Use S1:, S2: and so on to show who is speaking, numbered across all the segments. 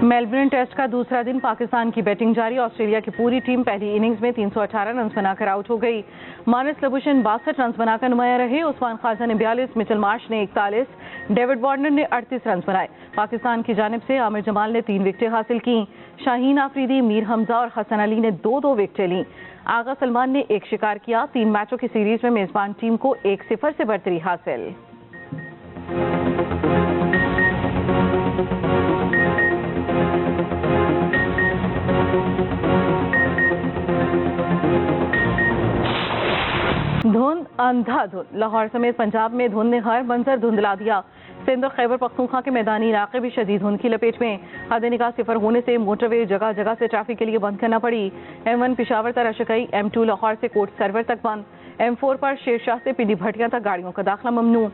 S1: Melbourne test का दूसरा दिन पाकिस्तान की बैटिंग जारी। ऑस्ट्रेलिया की पूरी टीम पहली इनिंग्स में 318 रन बनाकर आउट हो गई। मानस लबुशन 62 रन बनाकर नुमाया रहे। उस्मान ख्वाजा ने 42, मिचेल मार्श ने 41, डेविड वार्नर ने 38 रन बनाए। पाकिस्तान की जानिब से आमिर जमाल ने 3 विकेटें हासिल की। शाहीन आफरीदी, मीर हमजा और हसन अली ने 2-2 विकेटें लीं। आगा सलमान ने 1 शिकार किया। 3 मैचों की सीरीज में मेजबान टीम को 1-0 से बढ़तरी हासिल। धुंध अंधाधुंध। लाहौर समेत पंजाब में धुंध ने हर मंजर धुंधला दिया। सिंध और खैबर पख्तूनख्वा के मैदानी इलाके भी शदीद धुंध की लपेट में। हद निगाह 0 होने से मोटरवे जगह जगह से ट्रैफिक के लिए बंद करना पड़ी। M1 पिशावर तरशकई, M2 लाहौर से कोट सरवर तक बंद। M4 पर शेरशाह से पिंडी भटिया तक गाड़ियों का दाखिला ममनू।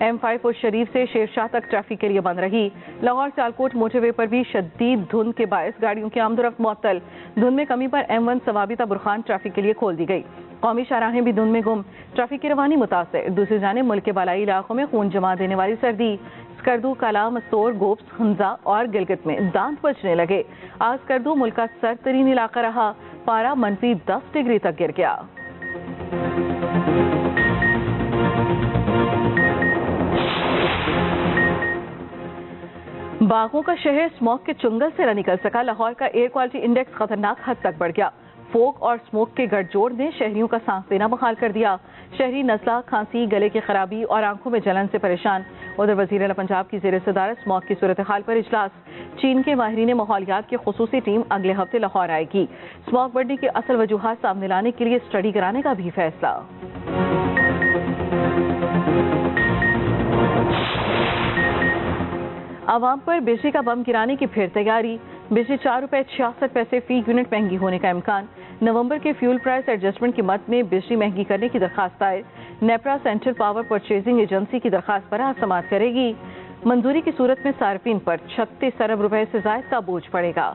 S1: M5 उस शरीफ से शेरशाह तक ट्रैफिक के लिए बंद रही। लाहौर सियालकोट मोटरवे पर भी शदीद धुंध के बायस गाड़ियों की आमदोरफ्त मुअत्तल। धुंध में कमी पर M1 सवाबी बुरखान ट्रैफिक के लिए खोल दी गई। कौमी शाहराहें भी धुंध में गुम, ट्रैफिक की रवानी मुतासर। दूसरी जानिब मुल्क के बालाई इलाकों में खून जमा देने वाली सर्दी। स्कर्दू, काला, मस्तूर, गोप्स, हंजा और गिलगित में दांत बजने लगे। आज स्कर्दू मुल्क का सर्द तरीन इलाका रहा। पारा -10 डिग्री तक गिर गया। बागों का शहर स्मॉग के चुंगल से न निकल सका। लाहौर का एयर क्वालिटी इंडेक्स खतरनाक हद तक बढ़ गया। फोग और स्मोक के गठजोड़ ने शहरियों का सांस लेना मुहाल कर दिया। शहरी नज़ला, खांसी, गले की खराबी और आंखों में जलन से परेशान। उधर वज़ीर आला पंजाब की ज़ेर सदारत स्मॉग की सूरत हाल पर इजलास। चीन के माहिरीन माहौलियात की खुसूसी टीम अगले हफ्ते लाहौर आएगी। स्मॉग बढ़ने की असल वजूहात सामने लाने के लिए स्टडी कराने का भी फैसला। आवाम पर बिजली का बम गिराने की फिर तैयारी। बिजली 4 रुपए 66 पैसे फी यूनिट महंगी होने का इम्कान। नवंबर के फ्यूल प्राइस एडजस्टमेंट की मद में बिजली महंगी करने की दरखास्त दायर। NEPRA central power purchasing agency की दरखास्त पर आज समाअत करेगी। मंजूरी की सूरत में सार्फिन पर 36 अरब रुपए से जायद का बोझ पड़ेगा।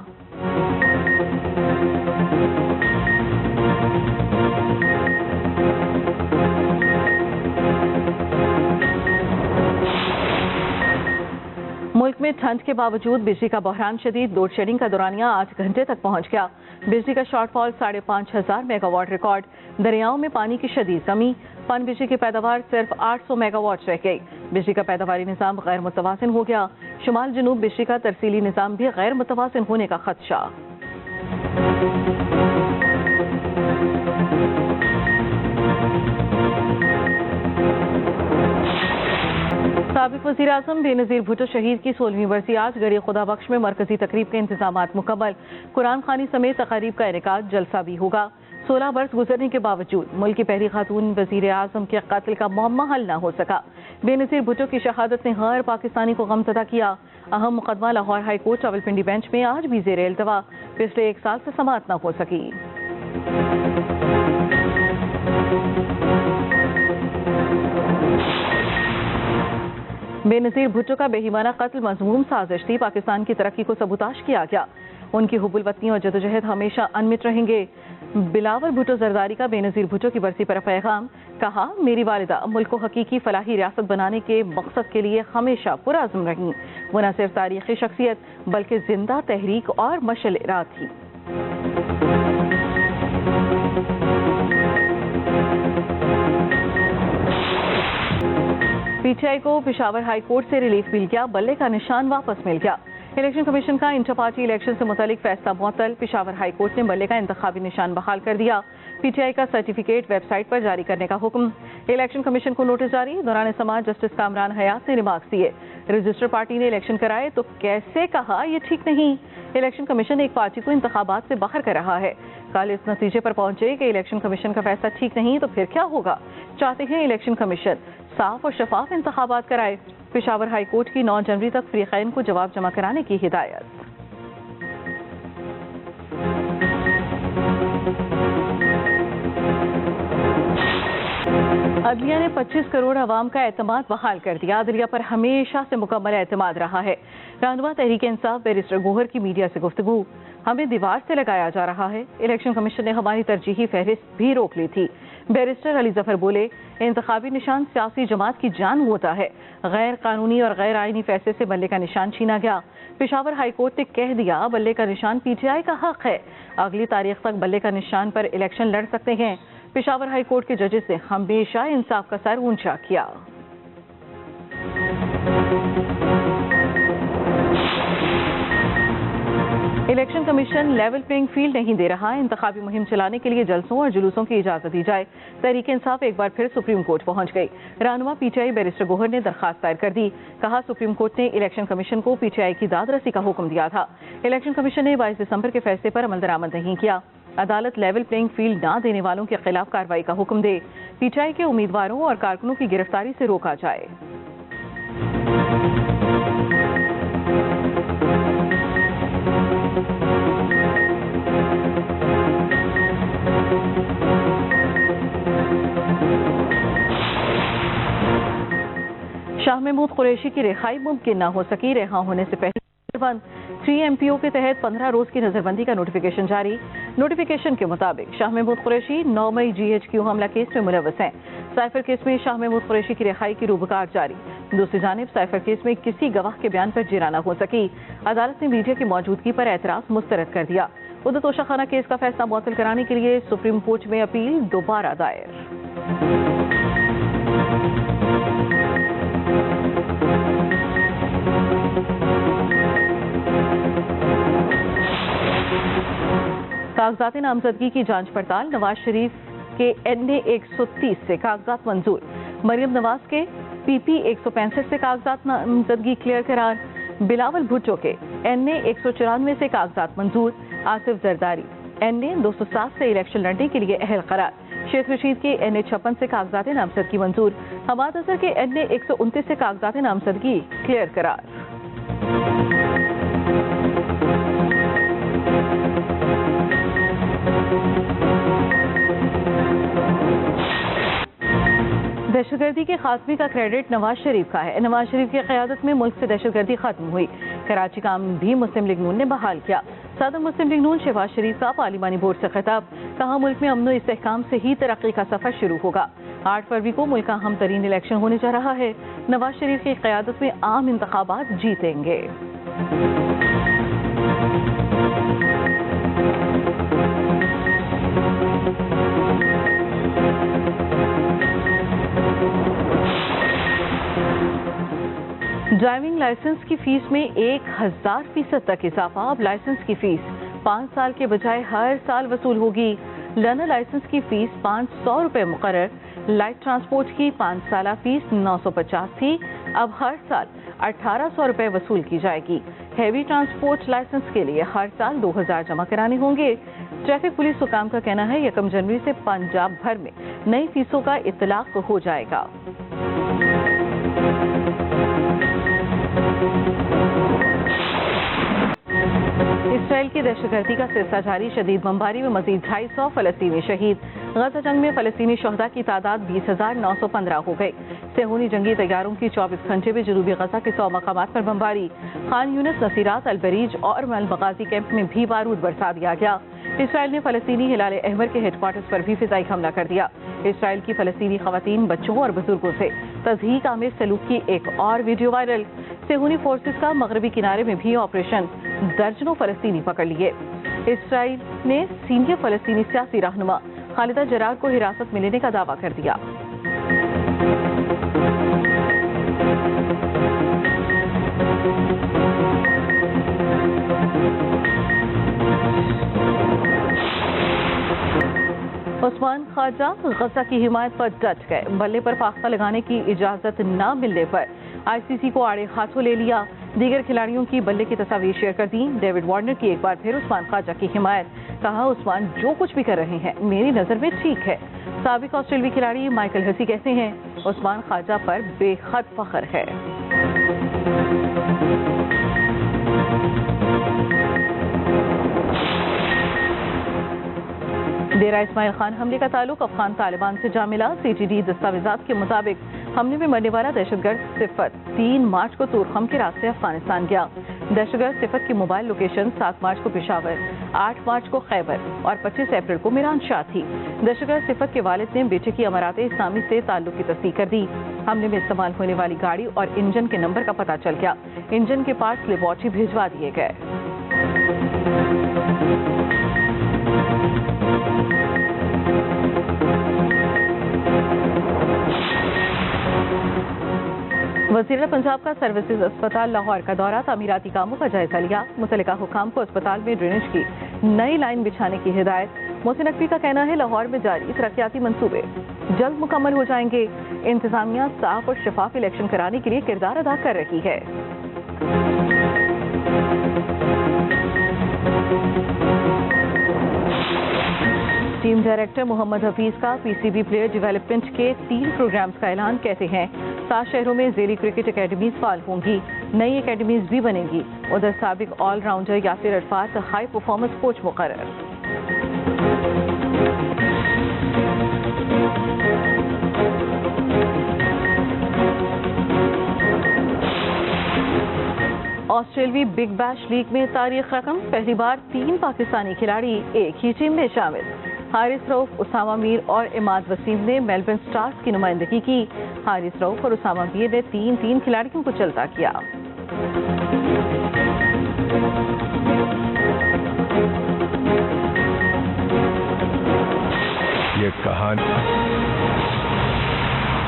S1: मुल्क में ठंड के बावजूद बिजली का बहरान शदीद। लोड शेडिंग का दौरानिया 8 घंटे तक पहुंच गया। बिजली का शॉर्टफॉल 5,500 मेगावाट रिकॉर्ड। दरियाओं में पानी की शदीद कमी। पन बिजली की पैदावार सिर्फ 800 मेगावाट रह गई। बिजली का पैदावारी निज़ाम गैर मुतवाज़िन हो गया। शुमाल जनूब बिजली का तरसीली निज़ाम भी गैर मुतवाज़िन होने का खदशा। साबिक वज़ीर आज़म बेनज़ीर भुट्टो शहीद की 16वीं बरसी आज गड़ी खुदा बख्श में मरकजी तकरीब के इंतजामात मुकम्मल। कुरान खानी समेत तकारीब का इनेकाद, जलसा भी होगा। 16 बरस गुजरने के बावजूद मुल्क की पहली खातून वज़ीर आज़म के कत्ल का मुअम्मा हल न हो सका। बेनज़ीर भुट्टो की शहादत ने हर पाकिस्तानी को गमज़दा किया। अहम मुकदमा Lahore high court Rawalpindi bench में आज भी ज़ेर इल्तवा। पिछले 1 साल से समाअत न हो सकी। बेनज़ीर भुट्टो का बेईमाना कत्ल मज़मूम साजिश थी। पाकिस्तान की तरक्की को सबूताश किया गया। उनकी हुब्बुल वतनी और जदोजहद हमेशा अनमिट रहेंगे। बिलावल भुट्टो जरदारी का बेनज़ीर भुट्टो की बरसी पर पैगाम। कहा, मेरी वालिदा मुल्क को हकीकी फलाही रियासत बनाने के मकसद के लिए हमेशा पुरअज़्म रहीं। वो न सिर्फ तारीखी शख्सियत बल्कि जिंदा तहरीक और मशअल राह थी। PTI को पिशावर हाई कोर्ट से रिलीफ मिल गया। बल्ले का निशान वापस मिल गया। इलेक्शन कमीशन का इंटर पार्टी इलेक्शन से मुतालिक फैसला मुअत्तल। पिशावर हाई कोर्ट ने बल्ले का इंतखाबी निशान बहाल कर दिया। PTI का सर्टिफिकेट वेबसाइट पर जारी करने का हुक्म। इलेक्शन कमीशन को नोटिस जारी। दौरान समाज जस्टिस कामरान हयात ने रिमार्क्स दिए। रजिस्टर पार्टी ने इलेक्शन कराए तो कैसे कहा यह ठीक नहीं। इलेक्शन कमीशन एक पार्टी को इंतखाबात से बाहर कर रहा है। कल इस नतीजे पर पहुंचे कि इलेक्शन कमीशन का फैसला ठीक नहीं तो फिर क्या होगा। चाहते हैं इलेक्शन कमीशन साफ और शफाफ इंतखाबात कराए। पिशावर हाई कोर्ट की 9 जनवरी तक फरीकैन को जवाब जमा कराने की हिदायत। अदलिया ने 25 करोड़ अवाम का एतमाद बहाल कर दिया। अदलिया पर हमेशा से मुकम्मल एतमाद रहा है। रहनुमा तहरीक इंसाफ बैरिस्टर गोहर की मीडिया से गुफ्तगू। हमें दीवार से लगाया जा रहा है। इलेक्शन कमीशन ने हमारी तरजीही फहरिस्त भी रोक ली थी। बैरिस्टर अली जफर बोले, इंतखाबी निशान सियासी जमात की जान होता है। गैर कानूनी और गैर आईनी फैसले से बल्ले का निशान छीना गया। पेशावर हाई कोर्ट ने कह दिया बल्ले का निशान पीटीआई का हक है। अगली तारीख तक बल्ले का निशान पर इलेक्शन लड़ सकते हैं। पेशावर हाई कोर्ट के जजेस ने हमेशा इंसाफ का सर ऊंचा किया। Election commission level playing field नहीं दे रहा। इंतखाबी मुहिम चलाने के लिए जलसों और जुलूसों की इजाजत दी जाए। तहरीक इंसाफ एक बार फिर सुप्रीम कोर्ट पहुंच गई। रहनुमा पीटीआई बैरिस्टर गोहर ने दरखास्त दायर कर दी। कहा, सुप्रीम कोर्ट ने इलेक्शन कमीशन को पीटीआई की दादरसी का हुक्म दिया था। इलेक्शन कमीशन ने 22 दिसंबर के फैसले पर अमल दरामद नहीं किया। अदालत लेवल प्लेइंग फील्ड न देने वालों के खिलाफ कार्रवाई का हुक्म दे। पीटीआई के उम्मीदवारों और कारकुनों की गिरफ्तारी से रोका जाए। शाह महमूद कुरैशी की रिहाई मुमकिन न हो सकी। रिहा होने से पहले 3 एमपीओ के तहत 15 रोज की नजरबंदी का नोटिफिकेशन जारी। नोटिफिकेशन के मुताबिक शाह महमूद कुरैशी 9 मई GHQ हमला केस में मुलव्वस हैं। साइफर केस में शाह महमूद कुरैशी की रिहाई की रूबकार जारी। दूसरी जानिब साइफर केस में किसी गवाह के बयान पर जिरा न हो सकी। अदालत ने मीडिया की मौजूदगी पर एतराज मुस्तरद कर दिया। उधर तोशाखाना केस का फैसला मुअत्तल कराने के लिए सुप्रीम कोर्ट में अपील दोबारा दायर। कागजात नामजदगी की जांच पड़ताल। नवाज शरीफ के NA 130 से कागजात मंजूर। मरियम नवाज के PP 165 से कागजात नामजदगी क्लियर करार। बिलावल भुट्टो के NA 194 से कागजात मंजूर। आसिफ जरदारी NA 207 से इलेक्शन लड़ने के लिए अहल करार। शेख रशीद के NA 56 से कागजात नामजदगी मंजूर। हमाद अजहर के NA 129 से कागजात नामजदगी क्लियर करार। दहशतगर्दी के खात्मे का क्रेडिट नवाज शरीफ का है। नवाज शरीफ की क़यादत में मुल्क से दहशतगर्दी खत्म हुई। कराची का अमन भी मुस्लिम लीग नून ने बहाल किया। सदर मुस्लिम लीग नून शहबाज शरीफ का पार्लिमानी बोर्ड से खिताब। कहा, मुल्क में अमन और इस्तेहकाम से ही तरक्की का सफर शुरू होगा। 8 फरवरी को मुल्क का अहम तरीन इलेक्शन होने जा रहा है। नवाज शरीफ की क़यादत में आम इंतखाबात जीतेंगे। ड्राइविंग लाइसेंस की फीस में 1000% तक इजाफा। अब लाइसेंस की फीस 5 साल के बजाय हर साल वसूल होगी। लर्नर लाइसेंस की फीस 500 रुपये मुकर्रर। लाइट ट्रांसपोर्ट की 5 साल फीस 950 थी, अब हर साल 1800 रुपये वसूल की जाएगी। हैवी ट्रांसपोर्ट लाइसेंस के लिए हर साल 2000 जमा कराने होंगे। ट्रैफिक पुलिस हुकाम का कहना है 1 जनवरी से पंजाब भर में नई फीसों का इतलाक हो जाएगा। इसराइल की दहशतगर्दी का सिलसिला जारी। शदीद बमबारी में मजीद 250 फलस्तीनी शहीद। गजा जंग में फलस्तीनी शहदा की तादाद 20,915 हो गई। सेहूनी जंगी तैयारों की 24 घंटे में जनूबी गजा के 100 मकामात पर बमबारी। खान यूनिस, नसीरात, अलबरीज और मलबगाजी कैंप में भी बारूद बरसा दिया गया। इसराइल ने फलस्तीनी हिलाल अहमर के हेडक्वार्टर्स पर भी फिजाई हमला कर दिया। इसराइल की फलस्तीनी खवातीन, बच्चों और बुजुर्गों से तज़हीक आमिर सलूक की एक और वीडियो वायरल। सेहूनी फोर्सेस का मगरबी किनारे में भी ऑपरेशन। दर्जनों फलस्तीनी पकड़ लिए। इसराइल ने सीनियर फलस्तीनी सियासी रहनुमा खालिदा जरार को हिरासत में लेने का दावा कर दिया। उस्मान ख्वाजा गजा की हिमायत पर डट गए। बल्ले पर फाख्ता लगाने की इजाजत न मिलने पर ICC को आड़े हाथों ले लिया। दीगर खिलाड़ियों की बल्ले की तस्वीर शेयर कर दी। डेविड वार्नर की एक बार फिर उस्मान ख्वाजा की हिमायत। कहा, उस्मान जो कुछ भी कर रहे हैं मेरी नजर में ठीक है। साबिक ऑस्ट्रेलियाई खिलाड़ी माइकल हसी कहते हैं, उस्मान ख्वाजा पर बेहद फख्र है। डेरा इस्माइल खान हमले का ताल्लुक अफगान तालिबान से जा मिला। CTD दस्तावेजात के मुताबिक हमले में मरने वाला दहशतगर्द सिफत 3 मार्च को तुरखम के रास्ते अफगानिस्तान गया। दहशतगर्द सिफत की मोबाइल लोकेशन 7 मार्च को पेशावर, 8 मार्च को खैबर और 25 अप्रैल को मीरान शाह थी। दहशतगर्द सिफत के वालिद ने बेटे की अमारात इस्लामी से ताल्लुक की तस्दीक कर दी। हमले में इस्तेमाल होने वाली गाड़ी और इंजन के नंबर का पता चल गया। इंजन के पार्ट्स लेबोरेटरी भिजवा दिए गए। वज़ीर पंजाब का सर्विसेज अस्पताल लाहौर का दौरा, तामीराती कामों का जायजा लिया। मुतल्लिका हुकाम को अस्पताल में ड्रेनेज की नई लाइन बिछाने की हिदायत। मोहसिन नकवी का कहना है लाहौर में जारी तरक्याती मंसूबे जल्द मुकम्मल हो जाएंगे। इंतजामिया साफ और शफाफ इलेक्शन कराने के लिए किरदार अदा कर रही है। टीम डायरेक्टर मोहम्मद हफीज का पीसीबी प्लेयर डेवलपमेंट के 3 प्रोग्राम्स का ऐलान। कहते हैं 7 शहरों में ज़ेली क्रिकेट एकेडमीज फाल होंगी, नई एकेडमीज भी बनेंगी। उधर साबिक allrounder Yasir Arafat high performance coach मुकर्रर। ऑस्ट्रेलवी बिग बैश लीग में तारीख रकम, पहली बार 3 पाकिस्तानी खिलाड़ी एक ही टीम में शामिल। हारिस रऊफ, उसामा मीर और इमाद वसीम ने मेलबर्न स्टार्स की नुमाइंदगी की। हारिस रऊफ और उसामा मीर ने 3 खिलाड़ियों को चलता किया।